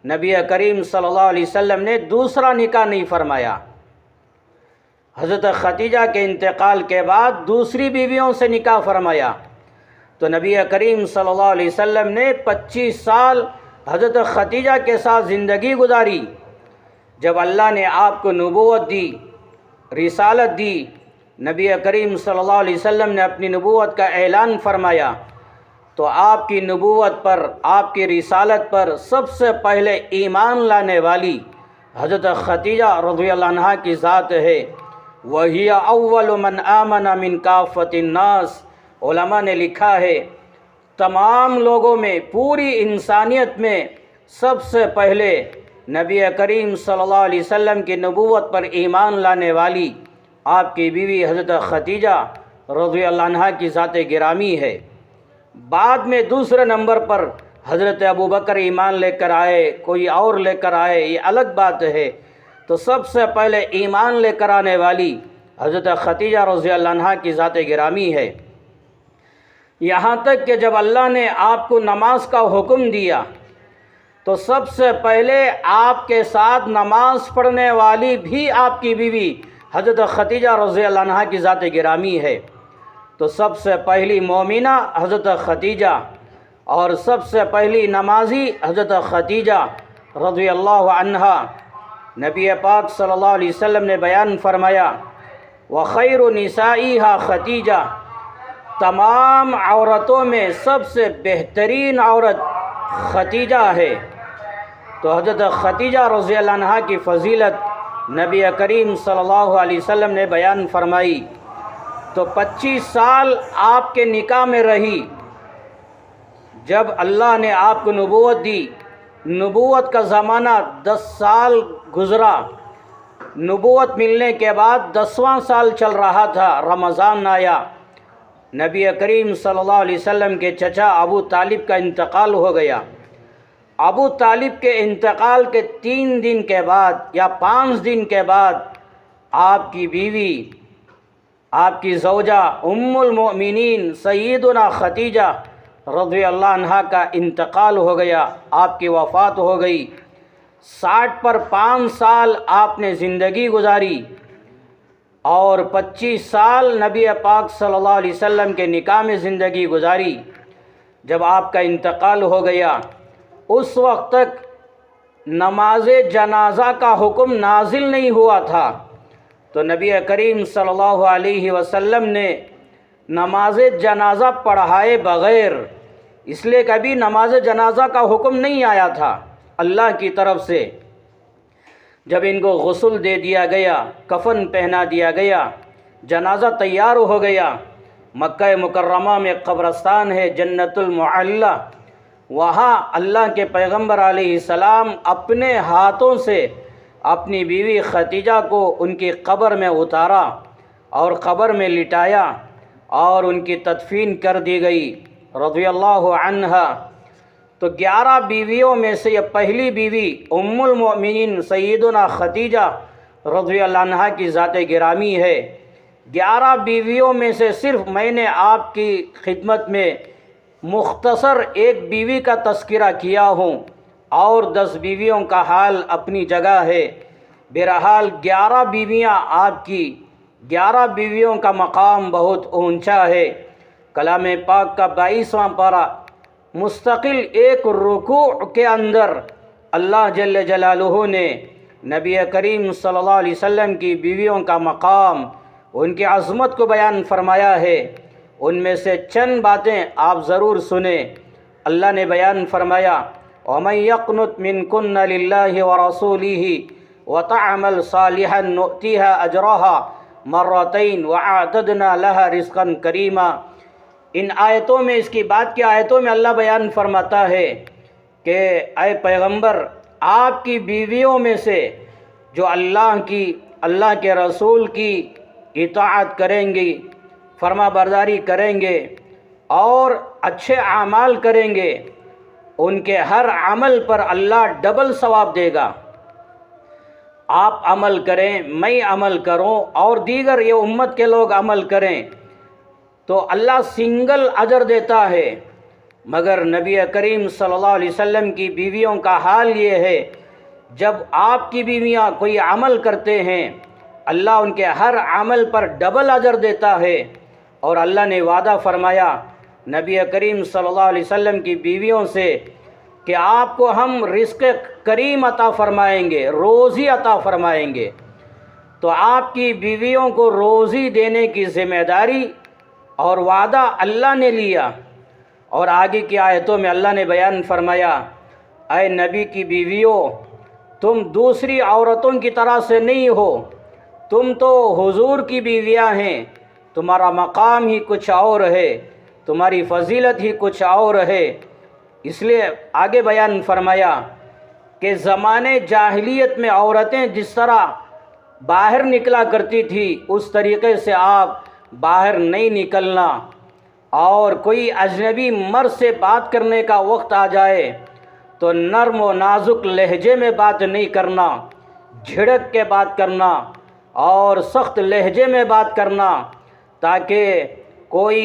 نبی کریم صلی اللہ علیہ وسلم نے دوسرا نکاح نہیں فرمایا۔ حضرت خدیجہ کے انتقال کے بعد دوسری بیویوں سے نکاح فرمایا۔ تو نبی کریم صلی اللہ علیہ وسلم نے 25 سال حضرت خدیجہ کے ساتھ زندگی گزاری۔ جب اللہ نے آپ کو نبوت دی، رسالت دی، نبی کریم صلی اللہ علیہ وسلم نے اپنی نبوت کا اعلان فرمایا، تو آپ کی نبوت پر، آپ کی رسالت پر سب سے پہلے ایمان لانے والی حضرت خدیجہ رضی اللہ عنہا کی ذات ہے۔ وَهِيَ أَوَّلُ مَنْ آمَنَ مِنْ كَافَّةِ النَّاسِ۔ علماء نے لکھا ہے تمام لوگوں میں، پوری انسانیت میں سب سے پہلے نبی کریم صلی اللہ علیہ وسلم کی نبوت پر ایمان لانے والی آپ کی بیوی حضرت خدیجہ رضی اللہ عنہا کی ذات گرامی ہے۔ بعد میں دوسرے نمبر پر حضرت ابوبکر ایمان لے کر آئے، کوئی اور لے کر آئے، یہ الگ بات ہے۔ تو سب سے پہلے ایمان لے کر آنے والی حضرت خدیجہ رضی اللہ عنہا کی ذات گرامی ہے۔ یہاں تک کہ جب اللہ نے آپ کو نماز کا حکم دیا تو سب سے پہلے آپ کے ساتھ نماز پڑھنے والی بھی آپ کی بیوی حضرت خدیجہ رضی اللہ عنہا کی ذات گرامی ہے۔ تو سب سے پہلی مومنہ حضرت خدیجہ، اور سب سے پہلی نمازی حضرت خدیجہ رضی اللہ عنہا۔ نبی پاک صلی اللہ علیہ وسلم نے بیان فرمایا، وَخَيْرُ نِسَائِهَا خدیجہ۔ تمام عورتوں میں سب سے بہترین عورت ختیجہ ہے۔ تو حضرت ختیجہ رضی اللہ عنہا کی فضیلت نبی کریم صلی اللہ علیہ وسلم نے بیان فرمائی۔ تو 25 سال آپ کے نکاح میں رہی۔ جب اللہ نے آپ کو نبوت دی، نبوت کا زمانہ 10 سال گزرا، نبوت ملنے کے بعد 10واں سال چل رہا تھا، رمضان آیا، نبی کریم صلی اللہ علیہ وسلم کے چچا ابو طالب کا انتقال ہو گیا۔ ابو طالب کے انتقال کے 3 دن کے بعد یا 5 دن کے بعد آپ کی بیوی، آپ کی زوجہ ام المؤمنین سیدنا ختیجہ رضی اللہ عنہا کا انتقال ہو گیا، آپ کی وفات ہو گئی۔ 60 پر 5 سال آپ نے زندگی گزاری اور 25 سال نبی پاک صلی اللہ علیہ وسلم کے نکاح میں زندگی گزاری۔ جب آپ کا انتقال ہو گیا، اس وقت تک نماز جنازہ کا حکم نازل نہیں ہوا تھا، تو نبی کریم صلی اللہ علیہ وسلم نے نماز جنازہ پڑھائے بغیر، اس لیے کبھی نماز جنازہ کا حکم نہیں آیا تھا اللہ کی طرف سے۔ جب ان کو غسل دے دیا گیا، کفن پہنا دیا گیا، جنازہ تیار ہو گیا، مکہ مکرمہ میں قبرستان ہے جنت المعلی، وہاں اللہ کے پیغمبر علیہ السلام اپنے ہاتھوں سے اپنی بیوی ختیجہ کو ان کی قبر میں اتارا اور قبر میں لٹایا اور ان کی تدفین کر دی گئی رضی اللہ عنہا۔ تو 11 بیویوں میں سے یہ پہلی بیوی ام المؤمنین سیدنا ختیجہ رضی اللہ عنہا کی ذات گرامی ہے۔ 11 بیویوں میں سے صرف میں نے آپ کی خدمت میں مختصر ایک بیوی کا تذکرہ کیا ہوں، اور 10 بیویوں کا حال اپنی جگہ ہے۔ بہرحال 11 بیویاں آپ کی، 11 بیویوں کا مقام بہت اونچا ہے۔ کلام پاک کا 22واں پارہ مستقل ایک رکوع کے اندر اللہ جل جلالہ نے نبی کریم صلی اللہ علیہ وسلم کی بیویوں کا مقام، ان کی عظمت کو بیان فرمایا ہے۔ ان میں سے چند باتیں آپ ضرور سنیں۔ اللہ نے بیان فرمایا، وَمَن يَقْنُتْ مِنكُنَّ لِلَّهِ وَرَسُولِهِ وَتَعْمَلْ صَالِحًا نُؤْتِهَا أَجْرَهَا مَرَّتَيْنِ وَأَعْتَدْنَا لَهَا رِزْقًا كَرِيمًا۔ ان آیتوں میں، اس کی بعد کی آیتوں میں اللہ بیان فرماتا ہے کہ اے پیغمبر، آپ کی بیویوں میں سے جو اللہ کے رسول کی اطاعت کریں گی، فرما برداری کریں گے اور اچھے اعمال کریں گے، ان کے ہر عمل پر اللہ ڈبل ثواب دے گا۔ آپ عمل کریں، میں عمل کروں اور دیگر یہ امت کے لوگ عمل کریں تو اللہ سنگل اجر دیتا ہے۔ مگر نبی کریم صلی اللہ علیہ وسلم کی بیویوں کا حال یہ ہے، جب آپ کی بیویاں کوئی عمل کرتے ہیں، اللہ ان کے ہر عمل پر ڈبل اجر دیتا ہے۔ اور اللہ نے وعدہ فرمایا نبی کریم صلی اللہ علیہ وسلم کی بیویوں سے کہ آپ کو ہم رزق کریم عطا فرمائیں گے، روزی عطا فرمائیں گے۔ تو آپ کی بیویوں کو روزی دینے کی ذمہ داری اور وعدہ اللہ نے لیا۔ اور آگے کی آیتوں میں اللہ نے بیان فرمایا، اے نبی کی بیویوں، تم دوسری عورتوں کی طرح سے نہیں ہو، تم تو حضور کی بیویاں ہیں، تمہارا مقام ہی کچھ اور ہے، تمہاری فضیلت ہی کچھ اور ہے۔ اس لیے آگے بیان فرمایا کہ زمانے جاہلیت میں عورتیں جس طرح باہر نکلا کرتی تھی، اس طریقے سے آپ باہر نہیں نکلنا، اور کوئی اجنبی مرد سے بات کرنے کا وقت آ جائے تو نرم و نازک لہجے میں بات نہیں کرنا، جھڑک کے بات کرنا اور سخت لہجے میں بات کرنا، تاکہ کوئی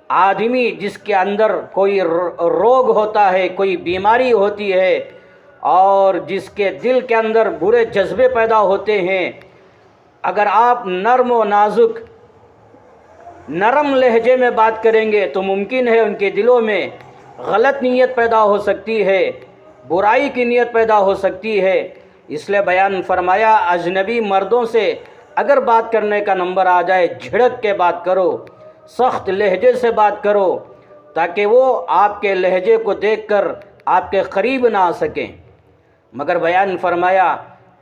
آدمی جس کے اندر کوئی روگ ہوتا ہے، کوئی بیماری ہوتی ہے اور جس کے دل کے اندر برے جذبے پیدا ہوتے ہیں، اگر آپ نرم و نازک نرم لہجے میں بات کریں گے تو ممکن ہے ان کے دلوں میں غلط نیت پیدا ہو سکتی ہے، برائی کی نیت پیدا ہو سکتی ہے۔ اس لیے بیان فرمایا اجنبی مردوں سے اگر بات کرنے کا نمبر آ جائے، جھڑک کے بات کرو، سخت لہجے سے بات کرو تاکہ وہ آپ کے لہجے کو دیکھ کر آپ کے قریب نہ آ سکیں، مگر بیان فرمایا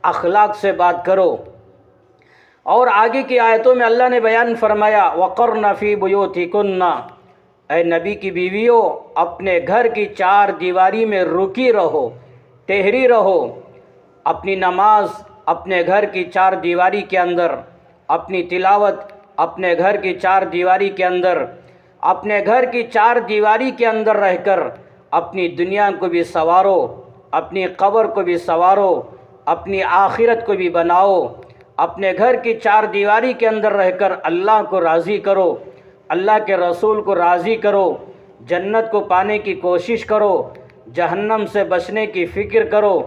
اخلاق سے بات کرو۔ اور آگے کی آیتوں میں اللہ نے بیان فرمایا وَقَرْنَ فِي بُيُوتِكُنَّ، اے نبی کی بیویوں اپنے گھر کی چار دیواری میں رکی رہو، ٹہری رہو، اپنی نماز اپنے گھر کی چار دیواری کے اندر، اپنی تلاوت اپنے گھر کی چار دیواری کے اندر، اپنے گھر کی چار دیواری کے اندر رہ کر اپنی دنیا کو بھی سنوارو، اپنی قبر کو بھی سنوارو، اپنی آخرت کو بھی بناؤ۔ اپنے گھر کی چار دیواری کے اندر رہ کر اللہ کو راضی کرو، اللہ کے رسول کو راضی کرو، جنت کو پانے کی کوشش کرو، جہنم سے بچنے کی فکر کرو۔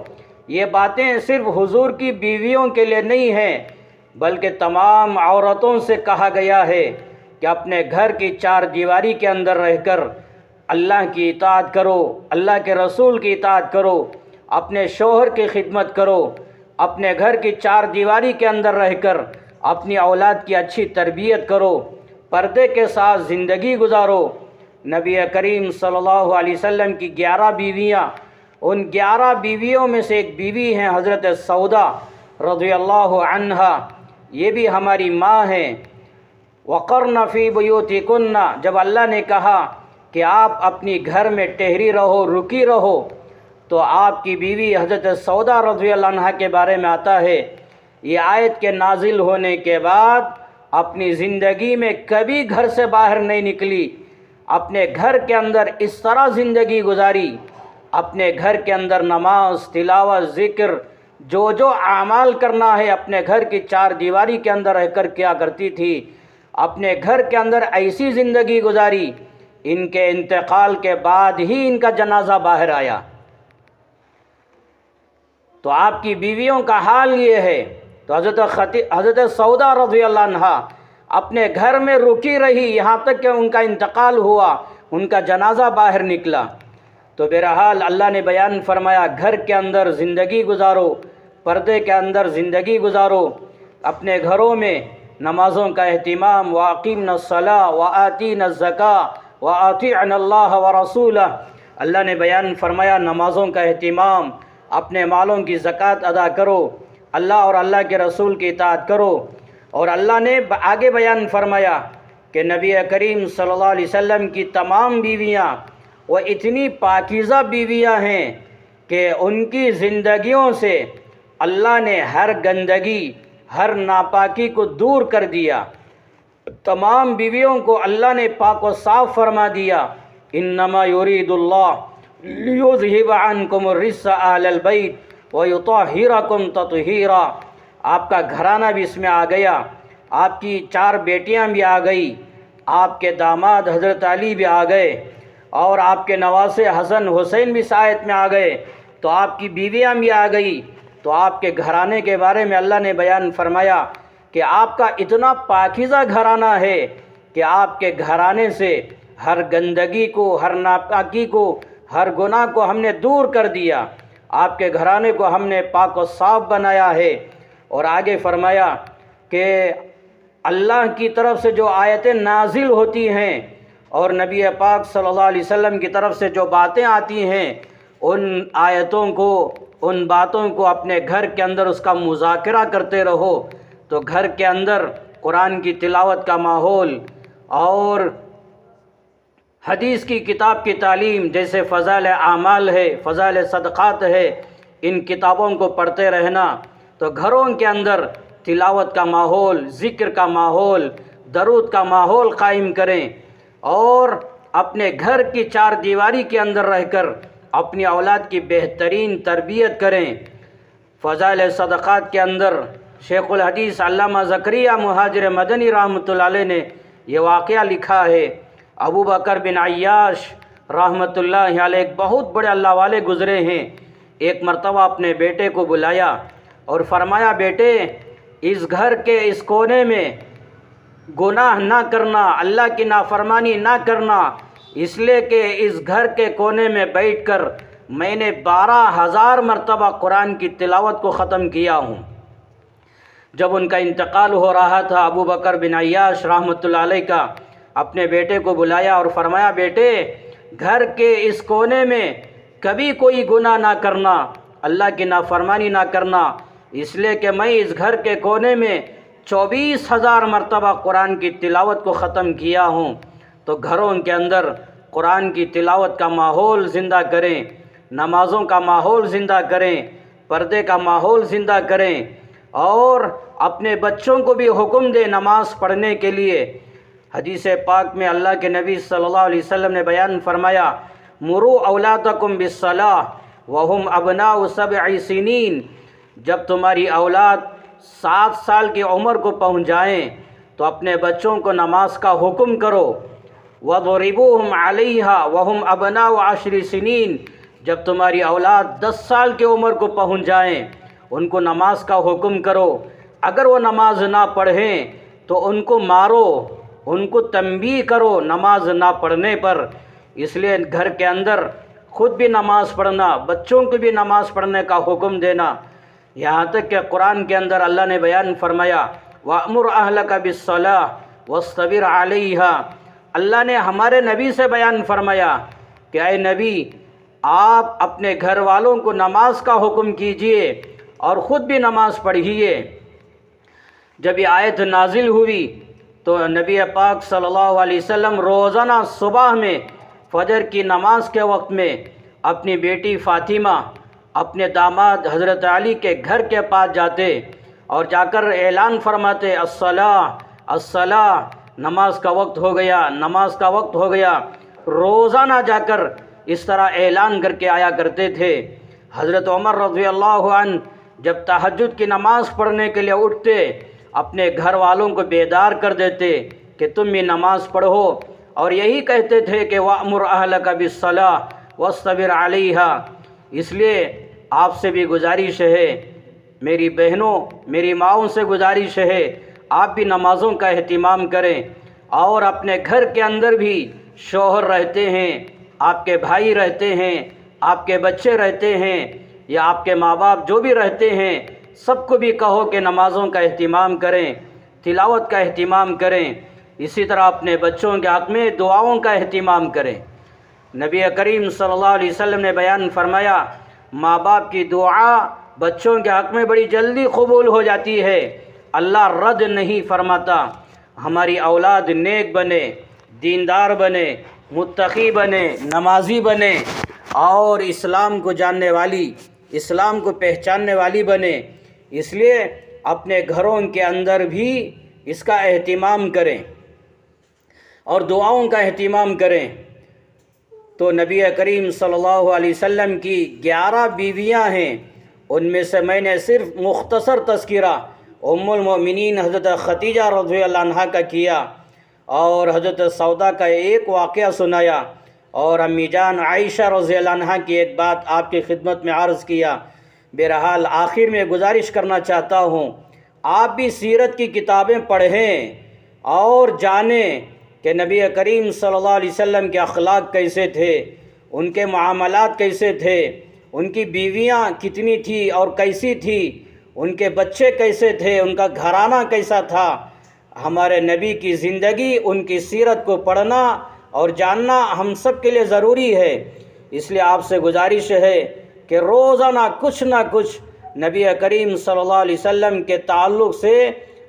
یہ باتیں صرف حضور کی بیویوں کے لیے نہیں ہیں، بلکہ تمام عورتوں سے کہا گیا ہے کہ اپنے گھر کی چار دیواری کے اندر رہ کر اللہ کی اطاعت کرو، اللہ کے رسول کی اطاعت کرو، اپنے شوہر کی خدمت کرو، اپنے گھر کی چار دیواری کے اندر رہ کر اپنی اولاد کی اچھی تربیت کرو، پردے کے ساتھ زندگی گزارو۔ نبی کریم صلی اللہ علیہ وسلم کی 11 بیویاں، ان 11 بیویوں میں سے ایک بیوی ہیں حضرت سودا رضی اللہ عنہا، یہ بھی ہماری ماں ہیں۔ وَقَرْنَ فِي بُيُوتِكُنَّ، جب اللہ نے کہا کہ آپ اپنی گھر میں ٹہری رہو، رکی رہو، تو آپ کی بیوی حضرت سودا رضی اللہ عنہا کے بارے میں آتا ہے یہ آیت کے نازل ہونے کے بعد اپنی زندگی میں کبھی گھر سے باہر نہیں نکلی، اپنے گھر کے اندر اس طرح زندگی گزاری، اپنے گھر کے اندر نماز، تلاوت، ذکر، جو اعمال کرنا ہے اپنے گھر کی چار دیواری کے اندر رہ کر کیا کرتی تھی۔ اپنے گھر کے اندر ایسی زندگی گزاری، ان کے انتقال کے بعد ہی ان کا جنازہ باہر آیا۔ تو آپ کی بیویوں کا حال یہ ہے۔ تو حضرت سودا رضی اللہ عنہا اپنے گھر میں رکی رہی یہاں تک کہ ان کا انتقال ہوا، ان کا جنازہ باہر نکلا۔ تو بہرحال اللہ نے بیان فرمایا گھر کے اندر زندگی گزارو، پردے کے اندر زندگی گزارو، اپنے گھروں میں نمازوں کا اہتمام، وَأَقِمْنَا الصَّلَاةَ وَآتِينَا الزَّكَاةَ وَأَطِعْنَا اللَّهَ وَرَسُولَهُ، اللہ نے بیان فرمایا نمازوں کا اہتمام، اپنے مالوں کی زکوٰۃ ادا کرو، اللہ اور اللہ کے رسول کی اطاعت کرو۔ اور اللہ نے آگے بیان فرمایا کہ نبی کریم صلی اللہ علیہ وسلم کی تمام بیویاں وہ اتنی پاکیزہ بیویاں ہیں کہ ان کی زندگیوں سے اللہ نے ہر گندگی، ہر ناپاکی کو دور کر دیا، تمام بیویوں کو اللہ نے پاک و صاف فرما دیا۔ انما یرید اللہ لیذہب عنکم الرجس اہل البیت ویطہرکم تطہیرا، آپ کا گھرانہ بھی اس میں آ گیا، آپ کی 4 بیٹیاں بھی آ گئی، آپ کے داماد حضرت علی بھی آ گئے، اور آپ کے نواسے حسن حسین بھی آیت میں آ گئے، تو آپ کی بیویاں بھی آ گئی۔ تو آپ کے گھرانے کے بارے میں اللہ نے بیان فرمایا کہ آپ کا اتنا پاکیزہ گھرانہ ہے کہ آپ کے گھرانے سے ہر گندگی کو، ہر ناپاکی کو، ہر گناہ کو ہم نے دور کر دیا، آپ کے گھرانے کو ہم نے پاک و صاف بنایا ہے۔ اور آگے فرمایا کہ اللہ کی طرف سے جو آیتیں نازل ہوتی ہیں اور نبی پاک صلی اللہ علیہ وسلم کی طرف سے جو باتیں آتی ہیں، ان آیتوں کو، ان باتوں کو اپنے گھر کے اندر اس کا مذاکرہ کرتے رہو، تو گھر کے اندر قرآن کی تلاوت کا ماحول اور حدیث کی کتاب کی تعلیم، جیسے فضائل اعمال ہے، فضائل صدقات ہے، ان کتابوں کو پڑھتے رہنا، تو گھروں کے اندر تلاوت کا ماحول، ذکر کا ماحول، درود کا ماحول قائم کریں، اور اپنے گھر کی 4 دیواری کے اندر رہ کر اپنی اولاد کی بہترین تربیت کریں۔ فضائل صدقات کے اندر شیخ الحدیث علامہ زکریا مہاجر مدنی رحمۃ اللہ علیہ نے یہ واقعہ لکھا ہے۔ ابو بکر بن عیاش رحمۃ اللہ علیہ ایک بہت بڑے اللہ والے گزرے ہیں، ایک مرتبہ اپنے بیٹے کو بلایا اور فرمایا بیٹے اس گھر کے اس کونے میں گناہ نہ کرنا، اللہ کی نافرمانی نہ کرنا، اس لیے کہ اس گھر کے کونے میں بیٹھ کر میں نے 12,000 مرتبہ قرآن کی تلاوت کو ختم کیا ہوں۔ جب ان کا انتقال ہو رہا تھا ابو بکر بن عیاش رحمۃ اللہ علیہ کا، اپنے بیٹے کو بلایا اور فرمایا بیٹے گھر کے اس کونے میں کبھی کوئی گناہ نہ کرنا، اللہ کی نافرمانی نہ کرنا، اس لیے کہ میں اس گھر کے کونے میں 24,000 مرتبہ قرآن کی تلاوت کو ختم کیا ہوں۔ تو گھروں کے اندر قرآن کی تلاوت کا ماحول زندہ کریں، نمازوں کا ماحول زندہ کریں، پردے کا ماحول زندہ کریں، اور اپنے بچوں کو بھی حکم دیں نماز پڑھنے کے لیے۔ حدیث پاک میں اللہ کے نبی صلی اللہ علیہ وسلم نے بیان فرمایا مروا اولادکم بالصلاۃ وہم ابناء 7 سنین، جب تمہاری اولاد 7 سال کی عمر کو پہنچ جائیں تو اپنے بچوں کو نماز کا حکم کرو۔ وَضْرِبُوهُمْ عَلَيْهَا وَهُمْ أَبْنَاءُ 10 سنین، جب تمہاری اولاد 10 سال کی عمر کو پہنچ جائیں ان کو نماز کا حکم کرو۔ اگر وہ نماز نہ پڑھیں تو ان کو مارو، ان کو تنبیہ کرو نماز نہ پڑھنے پر۔ اس لیے گھر کے اندر خود بھی نماز پڑھنا، بچوں کو بھی نماز پڑھنے کا حکم دینا، یہاں تک کہ قرآن کے اندر اللہ نے بیان فرمایا وَأْمُرْ أَهْلَكَ بِالصَّلَاةِ وَاصْطَبِرْ عَلَيْهَا۔ اللہ نے ہمارے نبی سے بیان فرمایا کہ اے نبی آپ اپنے گھر والوں کو نماز کا حکم کیجئے اور خود بھی نماز پڑھیے۔ جب یہ آیت نازل ہوئی تو نبی پاک صلی اللہ علیہ وسلم روزانہ صبح میں فجر کی نماز کے وقت میں اپنی بیٹی فاطمہ اپنے داماد حضرت علی کے گھر کے پاس جاتے اور جا کر اعلان فرماتے الصلاۃ الصلاۃ، نماز کا وقت ہو گیا، نماز کا وقت ہو گیا۔ روزانہ جا کر اس طرح اعلان کر کے آیا کرتے تھے۔ حضرت عمر رضی اللہ عنہ جب تہجد کی نماز پڑھنے کے لیے اٹھتے اپنے گھر والوں کو بیدار کر دیتے کہ تم بھی نماز پڑھو، اور یہی کہتے تھے کہ وَأْمُرْ أَهْلَكَ بِالصَّلَاةِ وَاصْطَبِرْ عَلَيْهَا۔ اس لیے آپ سے بھی گزارش ہے، میری بہنوں میری ماؤں سے گزارش ہے، آپ بھی نمازوں کا اہتمام کریں، اور اپنے گھر کے اندر بھی شوہر رہتے ہیں، آپ کے بھائی رہتے ہیں، آپ کے بچے رہتے ہیں، یا آپ کے ماں باپ جو بھی رہتے ہیں، سب کو بھی کہو کہ نمازوں کا اہتمام کریں، تلاوت کا اہتمام کریں۔ اسی طرح اپنے بچوں کے حق میں دعاؤں کا اہتمام کریں۔ نبی کریم صلی اللہ علیہ وسلم نے بیان فرمایا ماں باپ کی دعا بچوں کے حق میں بڑی جلدی قبول ہو جاتی ہے، اللہ رد نہیں فرماتا۔ ہماری اولاد نیک بنے، دیندار بنے، متقی بنے، نمازی بنے، اور اسلام کو جاننے والی، اسلام کو پہچاننے والی بنے۔ اس لیے اپنے گھروں کے اندر بھی اس کا اہتمام کریں اور دعاؤں کا اہتمام کریں۔ تو نبی کریم صلی اللہ علیہ وسلم کی 11 بیویاں ہیں، ان میں سے میں نے صرف مختصر تذکرہ ام المؤمنین حضرت خدیجہ رضی اللہ عنہا کا کیا، اور حضرت سودا کا ایک واقعہ سنایا، اور امی جان عائشہ رضی اللہ عنہا کی ایک بات آپ کی خدمت میں عرض کیا۔ بہرحال آخر میں گزارش کرنا چاہتا ہوں آپ بھی سیرت کی کتابیں پڑھیں اور جانیں کہ نبی کریم صلی اللہ علیہ وسلم کے اخلاق کیسے تھے، ان کے معاملات کیسے تھے، ان کی بیویاں کتنی تھی اور کیسی تھی، ان کے بچے کیسے تھے، ان کا گھرانہ کیسا تھا۔ ہمارے نبی کی زندگی، ان کی سیرت کو پڑھنا اور جاننا ہم سب کے لیے ضروری ہے۔ اس لیے آپ سے گزارش ہے کہ روزانہ کچھ نہ کچھ نبی کریم صلی اللہ علیہ وسلم کے تعلق سے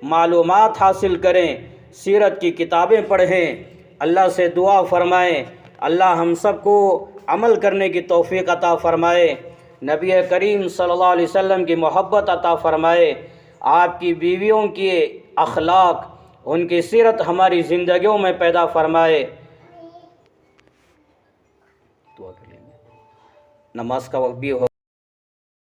معلومات حاصل کریں، سیرت کی کتابیں پڑھیں، اللہ سے دعا فرمائیں، اللہ ہم سب کو عمل کرنے کی توفیق عطا فرمائے، نبی کریم صلی اللہ علیہ وسلم کی محبت عطا فرمائے، آپ کی بیویوں کی اخلاق، ان کی سیرت ہماری زندگیوں میں پیدا فرمائے۔ دعا کر لیں گے، نماز کا وقت بھی ہو